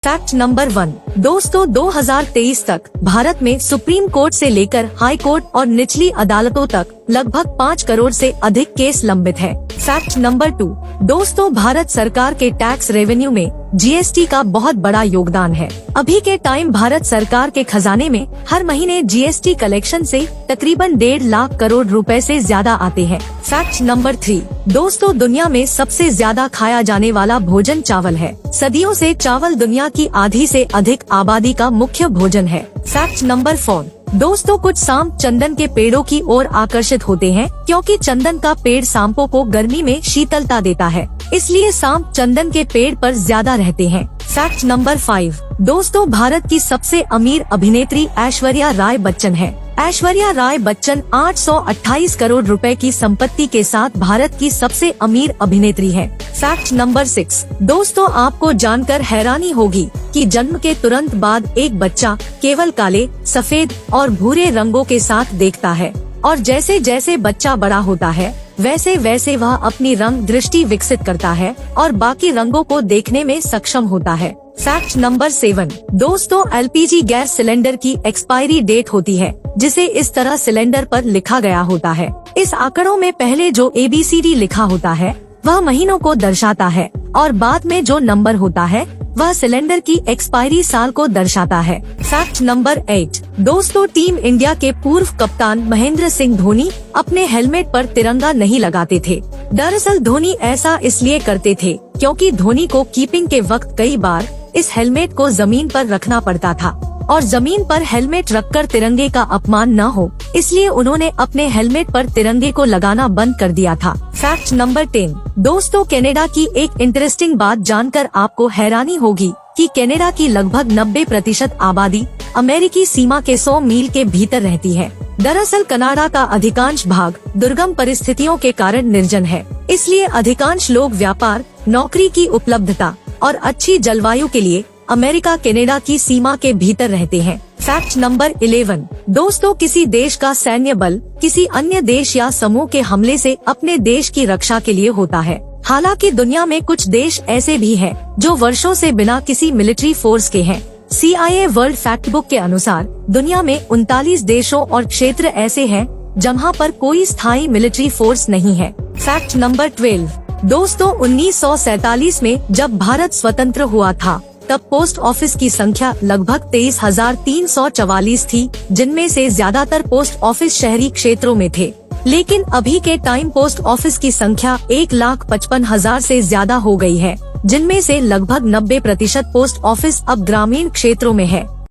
Fact number 1। दोस्तों 2023 तक भारत में सुप्रीम कोर्ट से लेकर हाई कोर्ट और निचली अदालतों तक लगभग 5 करोड़ से अधिक केस लंबित है। Fact number 2। दोस्तों भारत सरकार के टैक्स रेवेन्यू में जीएसटी का बहुत बड़ा योगदान है। अभी के टाइम भारत सरकार के खजाने में हर महीने जीएसटी कलेक्शन से तकरीबन 1.5 लाख करोड़ रुपए से ज्यादा आते हैं। Fact number 3। दोस्तों दुनिया में सबसे ज्यादा खाया जाने वाला भोजन चावल है। सदियों से चावल दुनिया की आधी से अधिक आबादी का मुख्य भोजन है। Fact number 4। दोस्तों कुछ सांप चंदन के पेड़ों की ओर आकर्षित होते हैं क्योंकि चंदन का पेड़ सांपों को गर्मी में शीतलता देता है, इसलिए सांप चंदन के पेड़ पर ज्यादा रहते हैं। Fact number 5। दोस्तों भारत की सबसे अमीर अभिनेत्री ऐश्वर्या राय बच्चन है। ऐश्वर्या राय बच्चन 828 करोड़ रुपए की संपत्ति के साथ भारत की सबसे अमीर अभिनेत्री है। Fact number 6। दोस्तों आपको जानकर हैरानी होगी कि जन्म के तुरंत बाद एक बच्चा केवल काले, सफेद और भूरे रंगों के साथ देखता है और जैसे जैसे बच्चा बड़ा होता है वैसे वैसे वह अपनी रंग दृष्टि विकसित करता है और बाकी रंगों को देखने में सक्षम होता है। Fact number 7। दोस्तों एलपीजी गैस सिलेंडर की एक्सपायरी डेट होती है जिसे इस तरह सिलेंडर पर लिखा गया होता है। इस आंकड़ों में पहले जो ABCD लिखा होता है वह महीनों को दर्शाता है और बाद में जो नंबर होता है वह सिलेंडर की एक्सपायरी साल को दर्शाता है। Fact number 8। दोस्तों टीम इंडिया के पूर्व कप्तान महेंद्र सिंह धोनी अपने हेलमेट पर तिरंगा नहीं लगाते थे। दरअसल धोनी ऐसा इसलिए करते थे क्योंकि धोनी को कीपिंग के वक्त कई बार इस हेलमेट को जमीन पर रखना पड़ता था और जमीन पर हेलमेट रखकर तिरंगे का अपमान न हो, इसलिए उन्होंने अपने हेलमेट पर तिरंगे को लगाना बंद कर दिया था। Fact number 10। दोस्तों कनाडा की एक इंटरेस्टिंग बात जानकर आपको हैरानी होगी कि कनाडा की लगभग 90% आबादी अमेरिकी सीमा के 100 मील के भीतर रहती है। दरअसल कनाडा का अधिकांश भाग दुर्गम परिस्थितियों के कारण निर्जन है, इसलिए अधिकांश लोग व्यापार, नौकरी की उपलब्धता और अच्छी जलवायु के लिए अमेरिका कनाडा की सीमा के भीतर रहते हैं। Fact number 11। दोस्तों किसी देश का सैन्य बल किसी अन्य देश या समूह के हमले से अपने देश की रक्षा के लिए होता है। हालांकि दुनिया में कुछ देश ऐसे भी हैं जो वर्षों से बिना किसी मिलिट्री फोर्स के हैं। CIA वर्ल्ड फैक्ट बुक के अनुसार दुनिया में 39 देशों और क्षेत्र ऐसे हैं जहां पर कोई स्थायी मिलिट्री फोर्स नहीं है। Fact number 12। दोस्तों 1947 में जब भारत स्वतंत्र हुआ था तब पोस्ट ऑफिस की संख्या लगभग 23,344 थी, जिनमें से ज्यादातर पोस्ट ऑफिस शहरी क्षेत्रों में थे। लेकिन अभी के टाइम पोस्ट ऑफिस की संख्या 1,55,000 से ज्यादा हो गई है, जिनमें से लगभग 90% पोस्ट ऑफिस अब ग्रामीण क्षेत्रों में है।